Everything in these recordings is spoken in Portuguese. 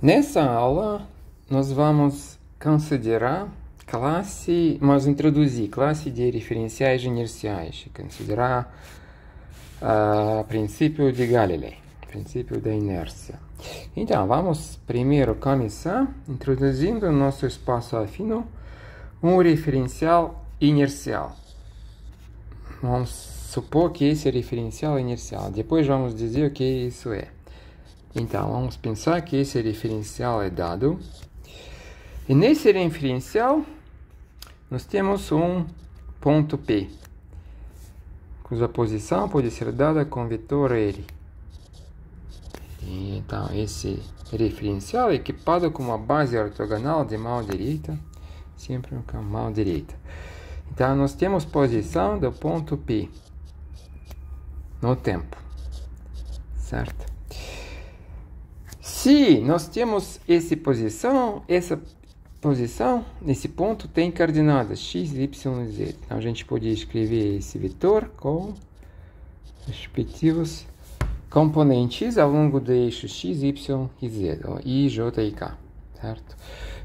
Nessa aula, nós vamos introduzir classe de referenciais inerciais, considerar o princípio de Galilei, princípio da inércia. Então, vamos primeiro começar introduzindo no nosso espaço afino um referencial inercial. Vamos supor que esse referencial é inercial. Depois vamos dizer o que isso é. Então, vamos pensar que esse referencial é dado. E nesse referencial, nós temos um ponto P, cuja posição pode ser dada com vetor L. Então, esse referencial é equipado com uma base ortogonal de mão direita, sempre com a mão direita. Então, nós temos posição do ponto P no tempo, certo? Se nós temos essa posição, nesse ponto tem coordenadas x, y e z. Então, a gente pode escrever esse vetor com respectivos componentes ao longo do eixo x, y e z, i, j e k, certo?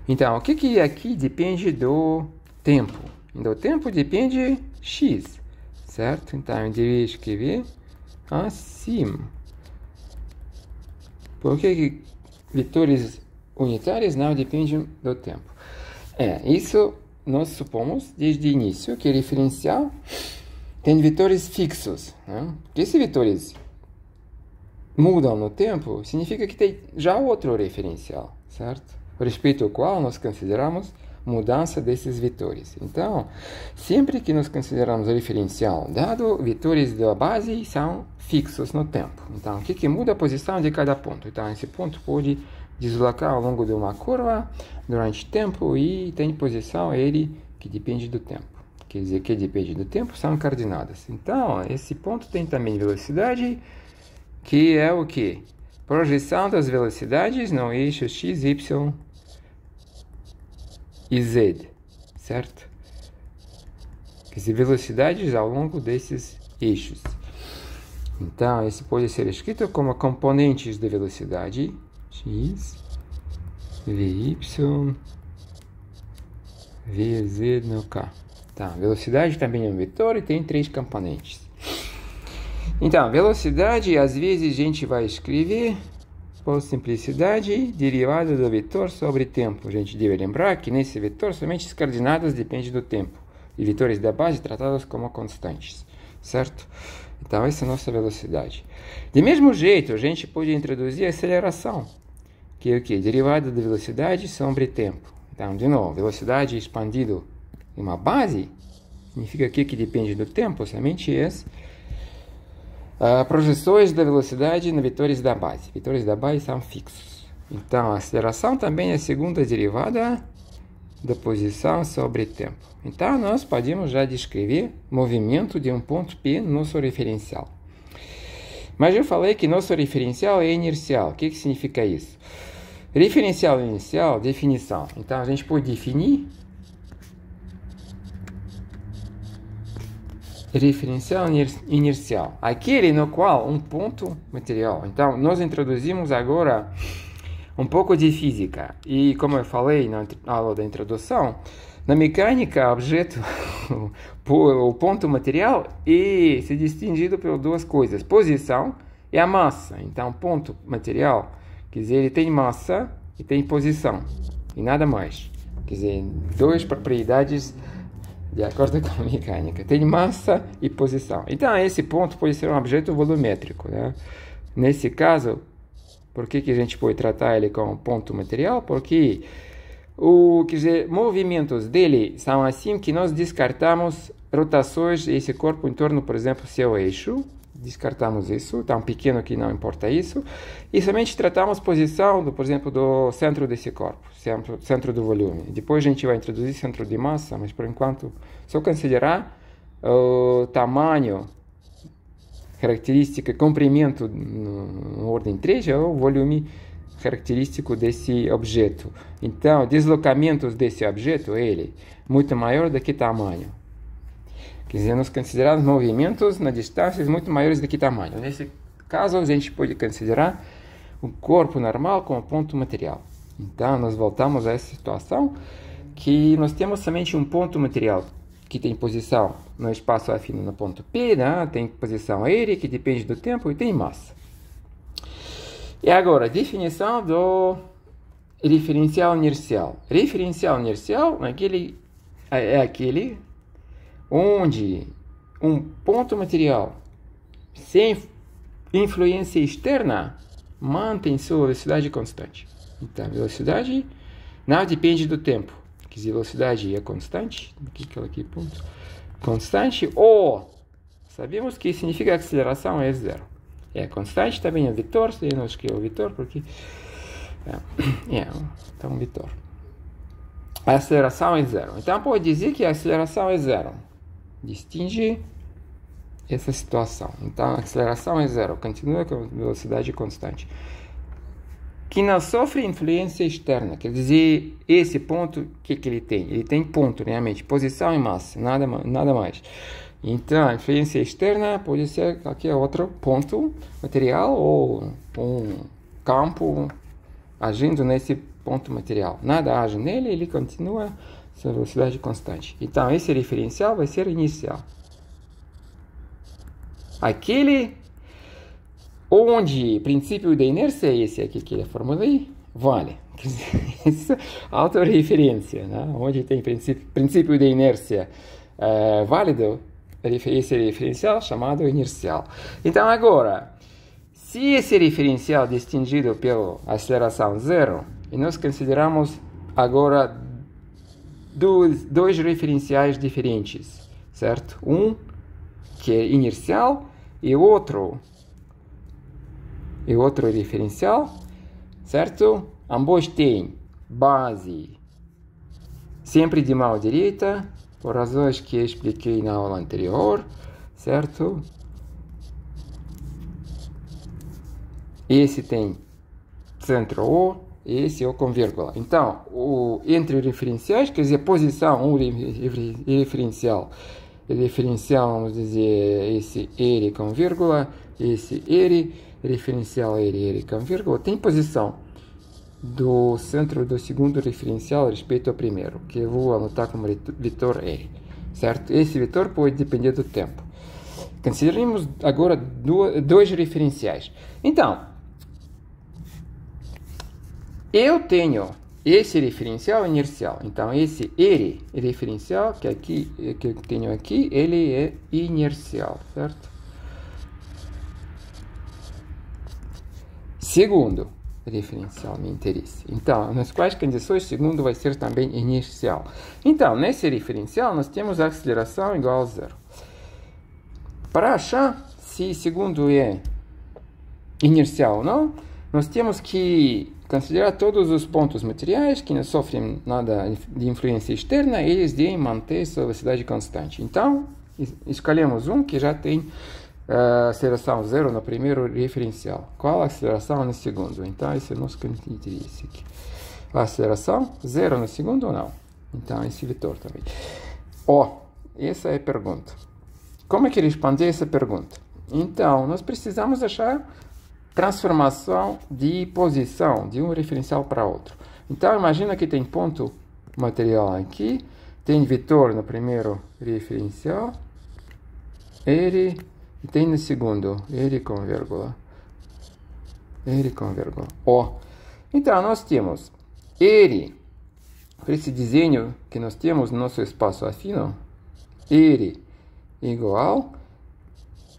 Então, o que aqui depende do tempo? Do tempo depende x, certo? Então, eu deveria escrever assim. Por que vetores unitários não dependem do tempo? Isso nós supomos desde o início que o referencial tem vetores fixos, né? Porque se vetores mudam no tempo, significa que tem já outro referencial, certo? A respeito ao qual nós consideramos mudança desses vetores. Então, sempre que nós consideramos o referencial dado, vetores da base são fixos no tempo. Então, o que muda a posição de cada ponto? Então, esse ponto pode deslocar ao longo de uma curva durante o tempo e tem posição ele que depende do tempo. Quer dizer, que depende do tempo são coordenadas. Então, esse ponto tem também velocidade, que é o quê? Projeção das velocidades no eixo x, y e z, certo? Quer dizer, velocidades ao longo desses eixos. Então, esse pode ser escrito como componentes de velocidade x, vy, vz no k. Tá, velocidade também é um vetor e tem 3 componentes. Então, velocidade, às vezes a gente vai escrever, por simplicidade, derivada do vetor sobre tempo. A gente deve lembrar que nesse vetor somente as coordenadas dependem do tempo. E vetores da base tratados como constantes, certo? Então, essa é a nossa velocidade. De mesmo jeito, a gente pode introduzir a aceleração, que é o quê? Derivada da velocidade sobre tempo. Então, de novo, velocidade expandido em uma base, significa que depende do tempo, somente projeções da velocidade nos vetores da base. Vetores da base são fixos. Então, a aceleração também é a segunda derivada da posição sobre tempo. Então, nós podemos já descrever o movimento de um ponto P no nosso referencial. Mas eu falei que nosso referencial é inercial. O que significa isso? Referencial inercial, definição. Então, a gente pode definir referencial inercial, aquele no qual um ponto material. Então, nós introduzimos agora um pouco de física. E, como eu falei na aula da introdução, na mecânica, objeto, o ponto material é se distinguido por duas coisas: posição e a massa. Então, ponto material, quer dizer, ele tem massa e tem posição, e nada mais. Quer dizer, duas propriedades de acordo com a mecânica. Tem massa e posição. Então, esse ponto pode ser um objeto volumétrico, né? Nesse caso, por que a gente pode tratar ele como ponto material? Porque quer dizer, movimentos dele são assim que nós descartamos rotações desse corpo em torno, por exemplo, seu eixo. Descartamos isso, tão pequeno que não importa isso. E somente tratamos posição, por exemplo, do centro desse corpo, centro do volume. Depois a gente vai introduzir centro de massa, mas por enquanto só considerar o tamanho, característica, comprimento no ordem 3 é o volume característico desse objeto. Então, deslocamentos desse objeto, ele muito maior do que tamanho. Quer dizer, nós consideramos movimentos na distâncias muito maiores do que tamanho. Nesse caso, a gente pode considerar o corpo normal com o ponto material. Então, nós voltamos a essa situação que nós temos somente um ponto material que tem posição no espaço afino no ponto P, né? Tem posição aérea que depende do tempo e tem massa. E agora, definição do referencial inercial. Referencial inercial é aquele onde um ponto material sem influência externa mantém sua velocidade constante. Então, a velocidade não depende do tempo. Que velocidade é constante, aqui ponto, constante, ou sabemos que significa aceleração é zero. É constante também é vetor, eu não escrevo vetor porque então vetor. A aceleração é zero. Então pode dizer que a aceleração é zero. Distingue essa situação. Então a aceleração é zero, continua com velocidade constante. Que não sofre influência externa, quer dizer, esse ponto, o que ele tem? Ele tem ponto, realmente, posição e massa, nada mais. Então, a influência externa pode ser qualquer outro ponto material ou um campo agindo nesse ponto material. Nada age nele, ele continua sua velocidade constante. Então, esse referencial vai ser inicial. Aquele onde o princípio da inércia é esse aqui que eu formulei, vale. Essa autorreferência, né? Onde tem princípio da inércia válido, esse referencial chamado inercial. Então, agora, se esse referencial é distinguido pela aceleração zero, e nós consideramos agora dois referenciais diferentes, certo? Um que é inercial e outro referencial, certo? Ambos têm base sempre de mão direita, por razões que eu expliquei na aula anterior, certo? Esse tem centro O, esse O com vírgula. Então, entre referenciais, quer dizer, posição, referencial, vamos dizer, esse R com vírgula, esse R, referencial R com vírgula, tem posição do centro do segundo referencial respeito ao primeiro, que eu vou anotar como vetor R, certo? Esse vetor pode depender do tempo. Consideremos agora dois referenciais. Então, eu tenho esse referencial inercial. Então, esse R referencial que eu tenho aqui, ele é inercial, certo? Segundo referencial me interessa. Então, nas quais condições segundo vai ser também inercial. Então, nesse referencial nós temos a aceleração igual a zero. Para achar se segundo é inercial ou não, nós temos que considerar todos os pontos materiais que não sofrem nada de influência externa, eles devem manter sua velocidade constante. Então, escolhemos um que já tem aceleração zero no primeiro referencial. Qual a aceleração no segundo? Então, esse é o nosso interesse aqui. A aceleração zero no segundo ou não? Então, esse vetor também. Essa é a pergunta. Como é que responder essa pergunta? Então, nós precisamos achar transformação de posição de um referencial para outro. Então, imagina que tem ponto material aqui, tem vetor no primeiro referencial, R, e tem no segundo, R com vírgula. Então, nós temos R, para esse desenho que nós temos no nosso espaço afino, R igual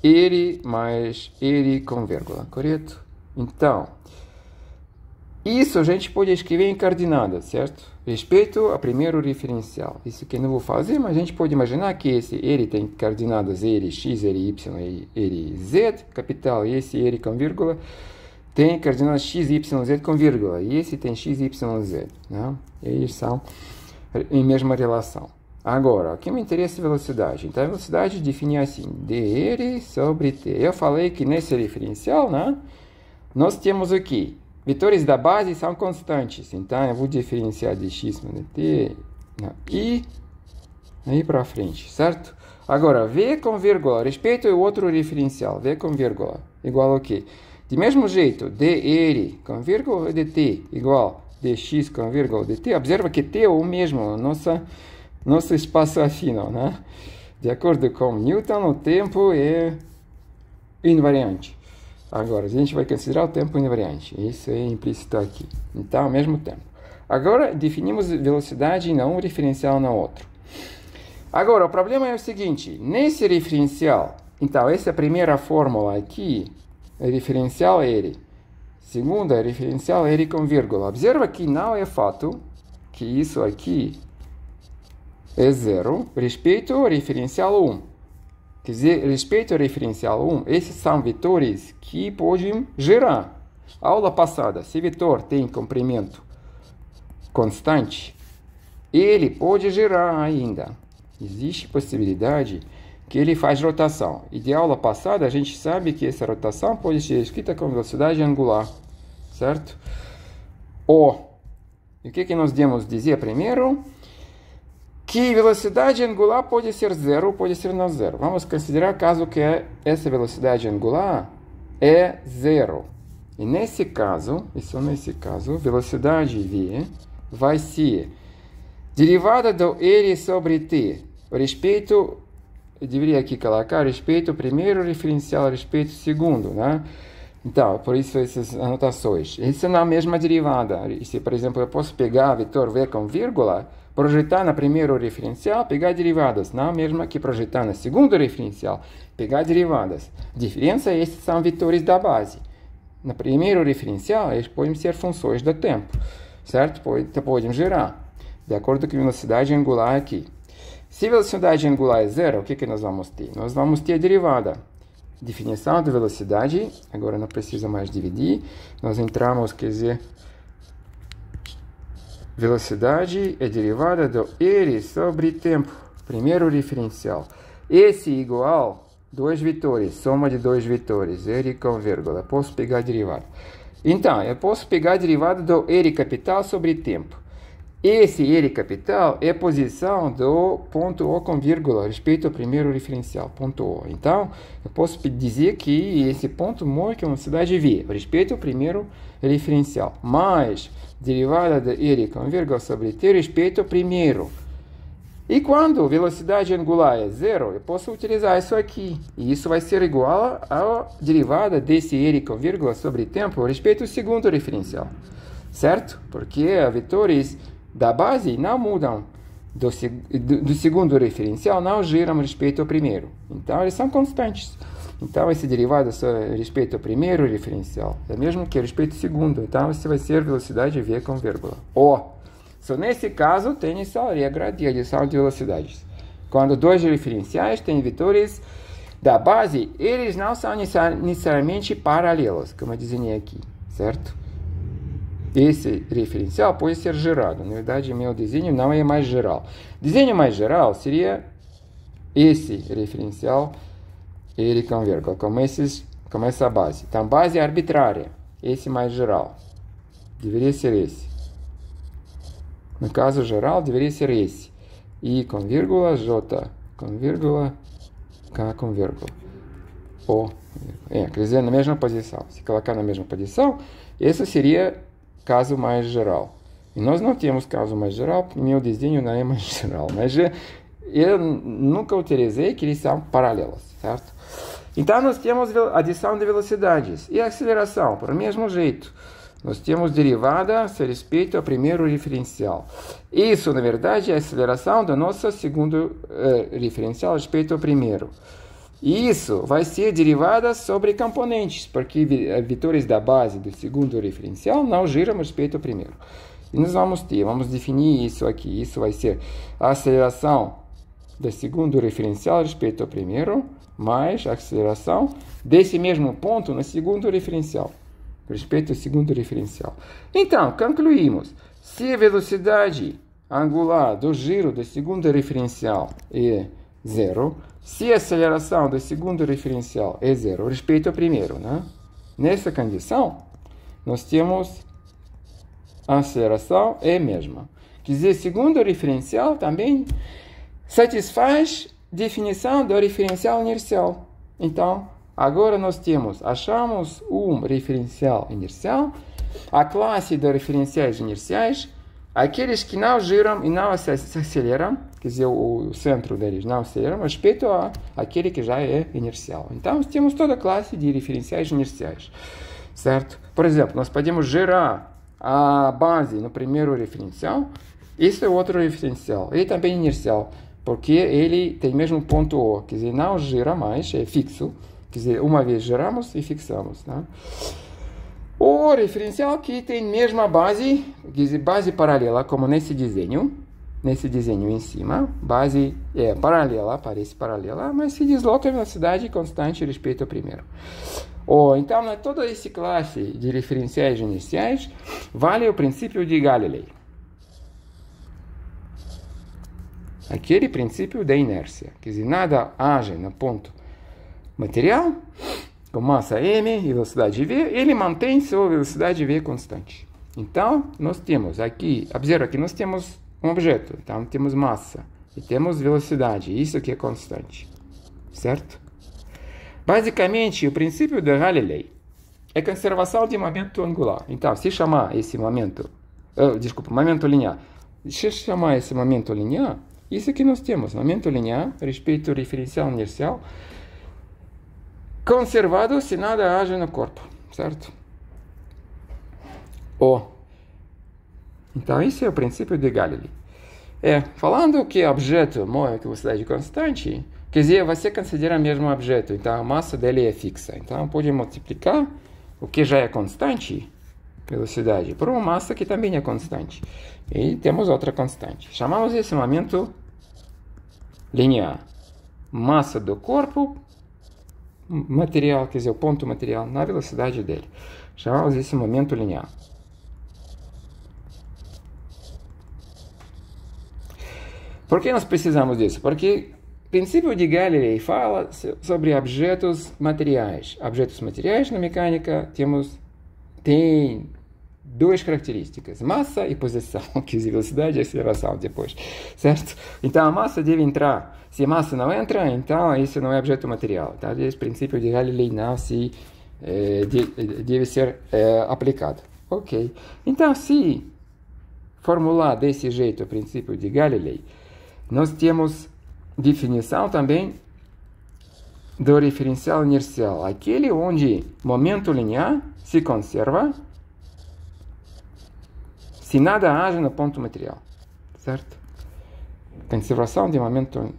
R mais R com vírgula, correto? Então, isso a gente pode escrever em coordenadas, certo? Respeito ao primeiro referencial. Isso que eu não vou fazer, mas a gente pode imaginar que esse R tem coordenadas Rx, Ry e Rz, capital, e esse R com vírgula tem coordenadas x, y, z com vírgula, e esse tem x, y, z, né? E eles são em mesma relação. Agora, o que me interessa é a velocidade. Então, a velocidade define assim, dr sobre t. Eu falei que nesse referencial, né, nós temos o quê? Vetores da base são constantes. Então, eu vou diferenciar de x no dt e aí para frente, certo? Agora, v com vírgula, respeito ao outro referencial, v com vírgula, igual ao quê? De mesmo jeito, dr com vírgula dt igual dx com vírgula dt. Observa que t é o mesmo, nosso espaço afino, né? De acordo com Newton, o tempo é invariante. Agora, a gente vai considerar o tempo invariante. Isso é implícito aqui. Então, ao mesmo tempo. Agora, definimos velocidade em um referencial no outro. Agora, o problema é o seguinte. Nesse referencial, então, essa primeira fórmula aqui, é referencial R. Segunda é referencial R com vírgula. Observa que não é fato que isso aqui é zero respeito ao referencial 1. Quer dizer, respeito ao referencial 1, esses são vetores que podem gerar. Aula passada, se vetor tem comprimento constante, ele pode gerar ainda. Existe possibilidade que ele faz rotação. E de aula passada, a gente sabe que essa rotação pode ser escrita com velocidade angular. Certo? E o que nós devemos dizer primeiro? Que velocidade angular pode ser zero, pode ser não zero. Vamos considerar caso que essa velocidade angular é zero. E nesse caso, velocidade v vai ser derivada do R sobre t. Respeito, eu deveria aqui colocar respeito ao primeiro referencial, respeito ao segundo, né? Então, por isso essas anotações. Isso não é a mesma derivada. Se, por exemplo, eu posso pegar vetor v com vírgula, projetar na primeiro referencial, pegar derivadas. Não é a mesma que projetar na segundo referencial, pegar derivadas. A diferença é que esses são vetores da base. No primeiro referencial, eles podem ser funções do tempo. Certo? Podem gerar. De acordo com a velocidade angular aqui. Se a velocidade angular é zero, o que nós vamos ter? Nós vamos ter a derivada. Definição de velocidade. Agora não precisa mais dividir. Nós entramos, quer dizer... Velocidade é derivada do R sobre tempo, primeiro referencial. Esse igual dois vetores, soma de dois vetores, R com vírgula. Posso pegar a derivada. Então, eu posso pegar a derivada do R capital sobre tempo. Esse R capital é a posição do ponto O com vírgula, respeito ao primeiro referencial, ponto O. Então, eu posso dizer que esse ponto mói é uma velocidade V, respeito ao primeiro referencial, mais derivada de R com vírgula sobre T, respeito ao primeiro. E quando a velocidade angular é zero, eu posso utilizar isso aqui. E isso vai ser igual à derivada desse R com vírgula sobre tempo, respeito ao segundo referencial. Certo? Porque vetores da base não mudam, do segundo referencial não geram respeito ao primeiro. Então, eles são constantes. Então, essa derivada é respeito ao primeiro referencial. É mesmo que respeito ao segundo. Então, isso vai ser velocidade v com vírgula. Só nesse caso, tem essa regra de adição de velocidades. Quando dois referenciais têm vetores da base, eles não são necessariamente paralelos, como eu desenhei aqui. Certo? Esse referencial pode ser gerado. Na verdade, meu desenho não é mais geral. Desenho mais geral seria esse referencial R com vírgula, como essa base. Então, base arbitrária. Esse mais geral. Deveria ser esse. No caso geral, deveria ser esse. I com vírgula, J com vírgula, K com vírgula. Quer dizer, na mesma posição. Se colocar na mesma posição, esse seria caso mais geral. E nós não temos caso mais geral, porque meu desenho não é mais geral. Mas eu nunca utilizei que eles são paralelos, certo? Então, nós temos adição de velocidades. E a aceleração, por mesmo jeito. Nós temos derivada a respeito ao primeiro referencial. Isso, na verdade, é a aceleração do nosso segundo referencial a respeito ao primeiro. E isso vai ser derivada sobre componentes, porque vetores da base do segundo referencial não geram respeito ao primeiro. E nós vamos definir isso aqui. Isso vai ser a aceleração do segundo referencial a respeito ao primeiro, mais a aceleração desse mesmo ponto no segundo referencial, respeito ao segundo referencial. Então, concluímos. Se a velocidade angular do giro do segundo referencial é zero, se a aceleração do segundo referencial é zero, respeito ao primeiro, né? Nessa condição, nós temos a aceleração é a mesma. Quer dizer, segundo referencial também satisfaz definição do referencial inercial. Então, agora nós achamos um referencial inercial, a classe de referenciais inerciais, aqueles que não giram e não se aceleram, quer dizer, o centro deles não acelera, respeito àquele que já é inercial. Então, temos toda a classe de referenciais inerciais, certo? Por exemplo, nós podemos gerar a base no primeiro referencial, esse é outro referencial, ele também é inercial, porque ele tem mesmo ponto O, quer dizer, não gira mais, é fixo, quer dizer, uma vez geramos e fixamos, né? O referencial que tem mesma base, quer dizer, base paralela, como nesse desenho em cima, base é paralela, parece paralela, mas se desloca a velocidade constante respeito ao primeiro. Então, toda essa classe de referenciais inerciais vale o princípio de Galilei. Aquele princípio da inércia, quer dizer, nada age no ponto material, com massa m e velocidade v, ele mantém sua velocidade v constante. Então, nós temos aqui, observa que nós temos um objeto, então temos massa e temos velocidade, isso que é constante, certo? Basicamente, o princípio de Galilei é conservação de momento angular. Então, se chamar esse momento, momento linear, se chamar esse momento linear, isso que nós temos, momento linear, respeito ao referencial inercial, conservado se nada age no corpo, certo? Então, esse é o princípio de Galilei. Falando que objeto move com velocidade constante, quer dizer, você considera mesmo objeto, então a massa dele é fixa. Então, pode multiplicar o que já é constante, velocidade, por uma massa que também é constante. E temos outra constante. Chamamos esse momento linear. Massa do corpo, material, quer dizer, o ponto material na velocidade dele. Chamamos esse momento linear. Por que nós precisamos disso? Porque o princípio de Galilei fala sobre objetos materiais. Objetos materiais na mecânica tem duas características, massa e posição, quer dizer, velocidade e aceleração depois, certo? Então a massa deve entrar. Se a massa não entra, então isso não é objeto material. Então esse princípio de Galilei não deve ser aplicado. Ok. Então, se formular desse jeito o princípio de Galilei, nós temos definição também do referencial inercial, aquele onde momento linear se conserva se nada age no ponto material, certo? Conservação de momento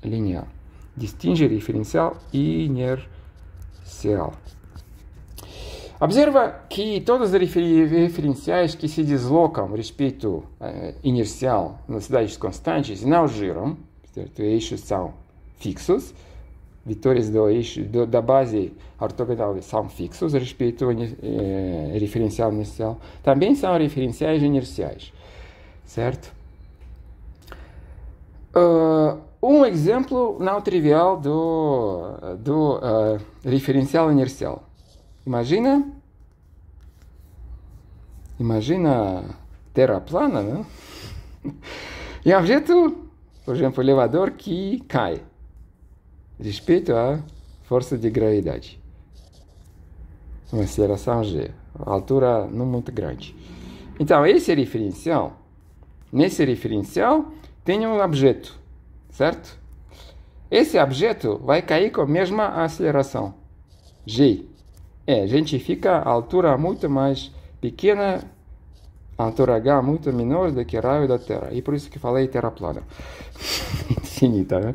linear. Distingue referencial inercial. Observa que todos os referenciais que se deslocam respeito inercial, velocidades constantes, não giram, certo? Eixos são fixos, vetores do eixo da base ortogonal são fixos respeito ao referencial inercial. Também são referenciais inerciais, certo? Um exemplo não trivial do referencial inercial. Imagina terra plana, né? E objeto, por exemplo, elevador que cai respeito à força de gravidade. Uma aceleração G, altura não muito grande. Então, nesse referencial tem um objeto, certo? Esse objeto vai cair com a mesma aceleração, G. A gente fica a altura muito mais pequena, a altura H muito menor do que o raio da Terra. E por isso que falei terra plana. Infinita, né?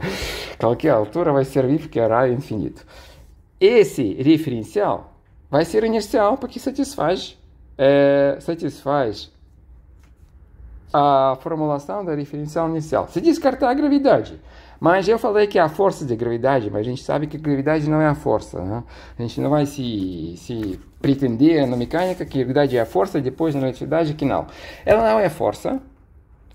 Qualquer altura vai servir porque é raio infinito. Esse referencial vai ser inercial porque satisfaz a formulação da referencial inicial. Se descartar a gravidade. Mas eu falei que é a força de gravidade, mas a gente sabe que a gravidade não é a força, né? A gente não vai se pretender na mecânica que a gravidade é a força, depois na relatividade que não. Ela não é força,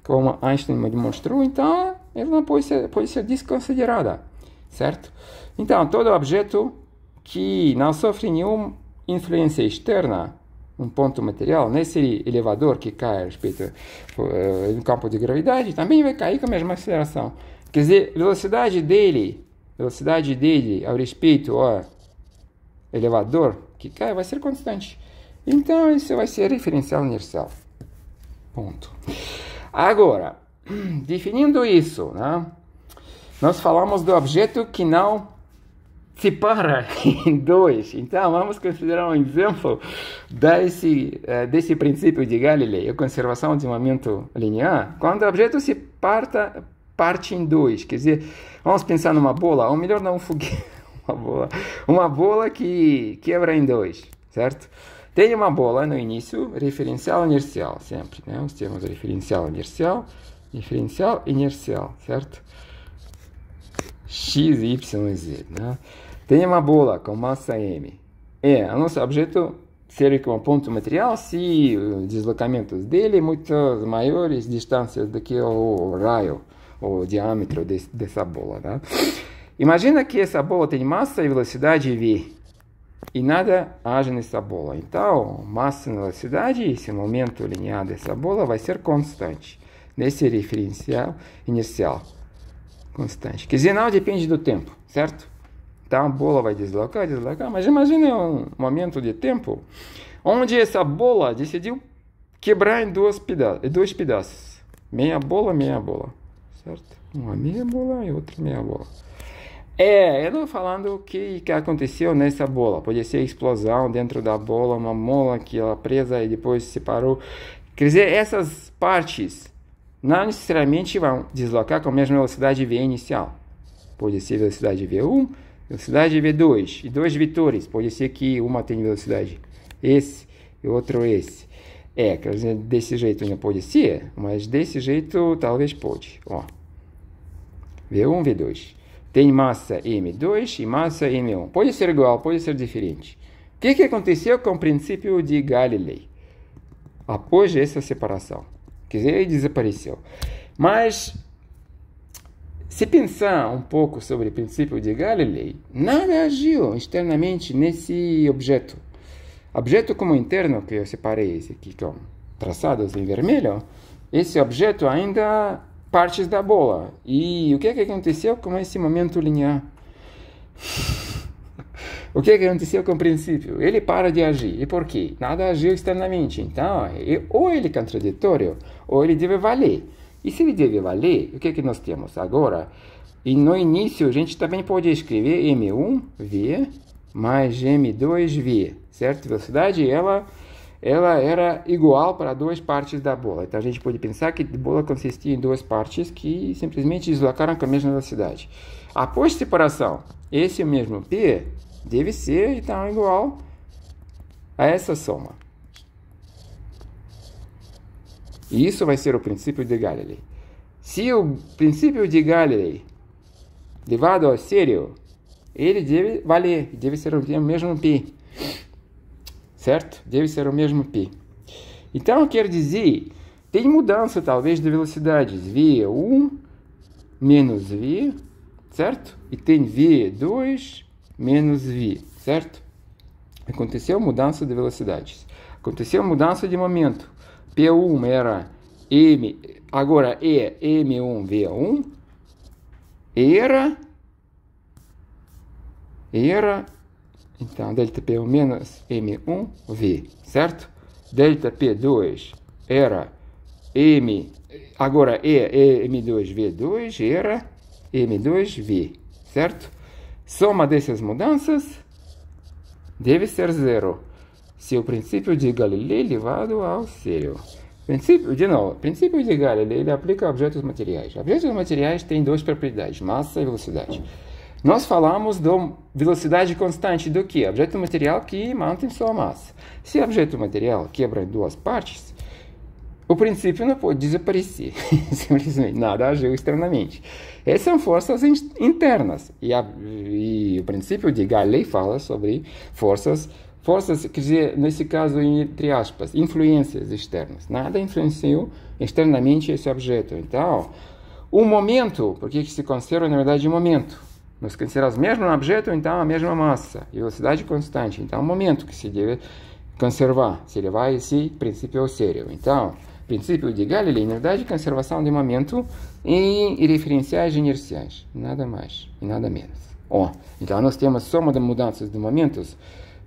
como Einstein demonstrou, então ela não pode ser desconsiderada, certo? Então, todo objeto que não sofre nenhuma influência externa, um ponto material, nesse elevador que cai a respeito do campo de gravidade, também vai cair com a mesma aceleração. Quer dizer, velocidade dele ao respeito elevador que cai vai ser constante. Então, isso vai ser referencial inercial. Ponto. Agora, definindo isso, né, nós falamos do objeto que não se para em dois. Então, vamos considerar um exemplo desse princípio de Galilei, a conservação de momento linear, quando o objeto se parte em dois. Quer dizer, vamos pensar numa bola, ou melhor, não um foguete, uma bola que quebra em dois, certo? Tem uma bola no início, referencial inercial, sempre, né? Nós temos referencial inercial, certo? X, Y, Z, né? Tem uma bola com massa M. O nosso objeto serve como ponto material se os deslocamentos dele são muito maiores distâncias do que o raio, o diâmetro dessa bola, né? Imagina que essa bola tem massa e velocidade v. E nada age nessa bola. Então, massa e velocidade, esse momento linear dessa bola vai ser constante. Nesse referencial inicial. Constante. Quer dizer, não depende do tempo, certo? Então, a bola vai deslocar, mas imagine um momento de tempo onde essa bola decidiu quebrar em dois pedaços. Meia bola, certo? Uma meia bola e outra meia bola. Eu estou falando o que aconteceu nessa bola. Pode ser explosão dentro da bola, uma mola que ela presa e depois se separou. Quer dizer, essas partes não necessariamente vão deslocar com a mesma velocidade v inicial. Pode ser velocidade v1, velocidade v2 e dois vetores. Pode ser que uma tenha velocidade esse e outro esse. Quer dizer, desse jeito não pode ser, mas desse jeito talvez pode. Ó. V1, V2. Tem massa M2 e massa M1. Pode ser igual, pode ser diferente. O que aconteceu com o princípio de Galilei? Após essa separação. Quer dizer, ele desapareceu. Mas, se pensar um pouco sobre o princípio de Galilei, nada agiu externamente nesse objeto. Objeto como interno, que eu separei esse aqui com traçados em vermelho, esse objeto ainda partes da bola. E o que aconteceu com esse momento linear? O que aconteceu com o princípio? Ele para de agir. E por quê? Nada agiu externamente. Então, ou ele é contraditório, ou ele deve valer. E se ele deve valer, o que nós temos agora? E no início, a gente também pode escrever M1V mais M2V, certo? Velocidade, ela era igual para duas partes da bola. Então, a gente pode pensar que a bola consistia em duas partes que simplesmente deslocaram com a mesma velocidade. Após separação, esse mesmo P deve ser, então, igual a essa soma. E isso vai ser o princípio de Galilei. Se o princípio de Galilei levado a sério, ele deve valer, deve ser o mesmo P. Certo? Deve ser o mesmo P. Então, quer dizer, tem mudança talvez de velocidades. V1 menos V, certo? E tem V2 menos V, certo? Aconteceu mudança de velocidades. Aconteceu mudança de momento. P1 era M, agora é M1 V1. Era então, delta P1 menos M1 V, certo? Delta P2 era M, agora é M2 V2, era M2 V, certo? Soma dessas mudanças deve ser zero, se o princípio de Galilei levado ao sério. Princípio de Galilei ele aplica a objetos materiais. Objetos materiais têm duas propriedades, massa e velocidade. Nós falamos da velocidade constante do que? Objeto material que mantém sua massa. Se o objeto material quebra em duas partes, o princípio não pode desaparecer. Simplesmente nada agiu externamente. Essas são forças internas. E o princípio de Galilei fala sobre forças, quer dizer, nesse caso, entre aspas, influências externas. Nada influenciou externamente esse objeto. Então, o momento, porque se considera, na verdade, o momento. Nós consideramos o mesmo objeto, então a mesma massa e velocidade constante. Então, é o momento que se deve conservar, se levar esse princípio ao sério. Então, princípio de Galilei, na verdade, conservação de momento em referenciais inerciais. Nada mais e nada menos. Então nós temos soma de mudanças de momentos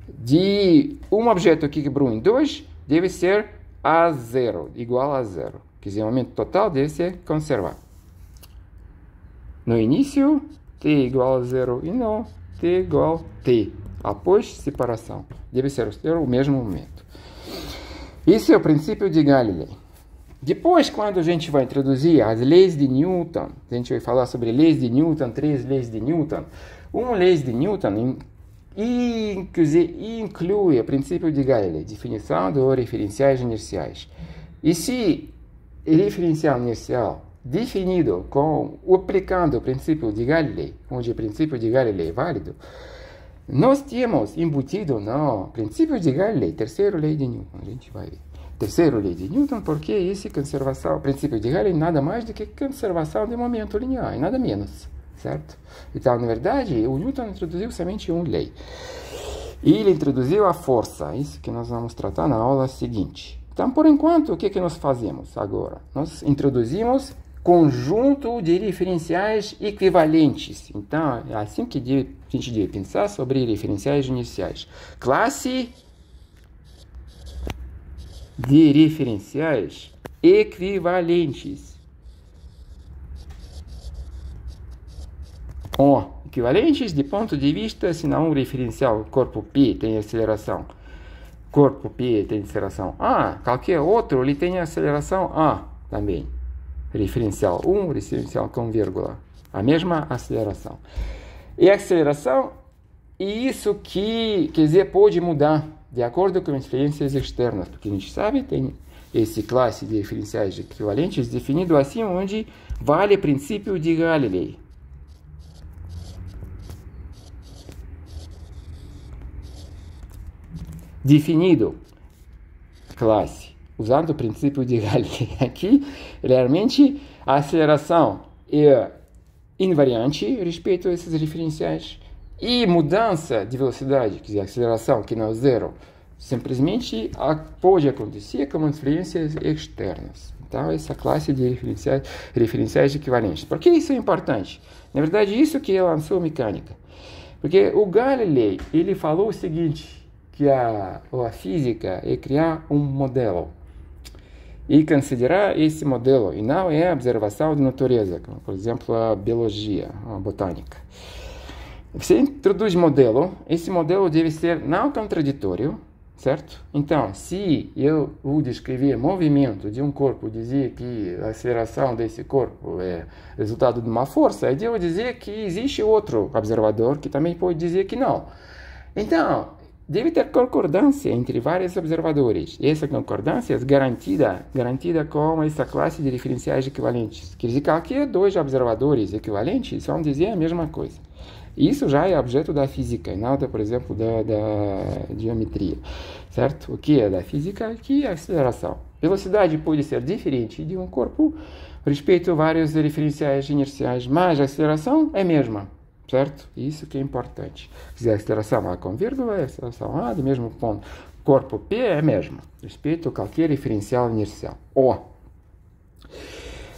de um objeto que quebrou em 2, deve ser a zero, igual a zero. Quer dizer, o momento total deve ser conservado. No início, t igual a zero e no t igual a t. Após separação, deve ser o mesmo momento. Isso é o princípio de Galilei. Depois, quando a gente vai introduzir as leis de Newton, a gente vai falar sobre leis de Newton, 3 leis de Newton. Uma lei de Newton inclui o princípio de Galilei, definição dos referenciais inerciais. E se o referencial inercial definido aplicando o princípio de Galilei, onde o princípio de Galilei é válido, nós temos embutido no princípio de Galilei, terceira lei de Newton, a gente vai ver. Terceira lei de Newton, porque esse conservação, o princípio de Galilei nada mais do que conservação de momento linear, e nada menos, certo? Então, na verdade, o Newton introduziu somente uma lei. E ele introduziu a força, isso que nós vamos tratar na aula seguinte. Então, por enquanto, o que nós fazemos agora? Nós introduzimos conjunto de referenciais equivalentes. Então, é assim que a gente deve pensar sobre referenciais iniciais. Classe de referenciais equivalentes. Equivalentes de ponto de vista, se não um referencial corpo P tem aceleração, corpo P tem aceleração A, qualquer outro ele tem aceleração A também. Referencial 1, referencial com vírgula, a mesma aceleração. E a aceleração, e isso que, quer dizer, pode mudar de acordo com influências externas, porque a gente sabe, tem esse classe de referenciais equivalentes definido assim, onde vale o princípio de Galilei. Definido, classe, usando o princípio de Galilei. Aqui, realmente, a aceleração é invariante respeito a esses referenciais. E mudança de velocidade, quer dizer, aceleração que não é zero, simplesmente pode acontecer com influências externas. Então, essa classe de referenciais equivalentes. Por que isso é importante? Na verdade, isso que lançou a mecânica. Porque o Galilei, ele falou o seguinte, que a física é criar um modelo e considerar esse modelo, e não é a observação de natureza, como, por exemplo, a biologia, a botânica. Você introduz modelo, esse modelo deve ser não contraditório, certo? Então, se eu vou descrever movimento de um corpo, dizer que a aceleração desse corpo é resultado de uma força, eu devo dizer que existe outro observador que também pode dizer que não. Então, deve ter concordância entre vários observadores. E essa concordância é garantida com essa classe de referenciais equivalentes. Quer dizer, qualquer dois observadores equivalentes vão dizer a mesma coisa. Isso já é objeto da física, e não, por exemplo, da geometria. Certo? O que é da física? Aqui é a aceleração. Velocidade pode ser diferente de um corpo respeito a vários referenciais inerciais, mas a aceleração é a mesma. Certo? Isso que é importante. Quer dizer, a aceleração A com vírgula, a aceleração A do mesmo ponto. Corpo P é a mesma, respeito a qualquer referencial inercial.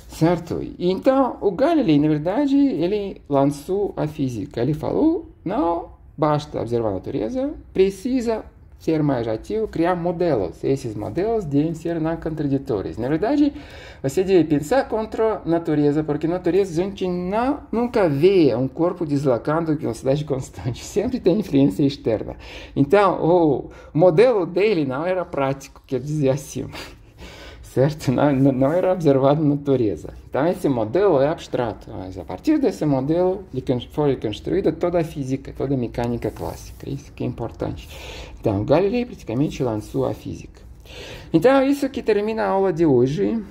Certo? Então, o Galilei, na verdade, ele lançou a física. Ele falou, não basta observar a natureza, precisa ser mais ativo, criar modelos. Esses modelos devem ser não contraditórios. Na verdade, você deve pensar contra a natureza, porque na natureza a gente nunca vê um corpo deslocando com velocidade constante. Sempre tem influência externa. Então, o modelo dele não era prático, quer dizer assim. Certo? Não era observado na natureza. Então, esse modelo é abstrato. Mas a partir desse modelo foi construída toda a física, toda a mecânica clássica. Isso que é importante. Então, Galilei praticamente lançou a física. Então, isso que termina a aula de hoje.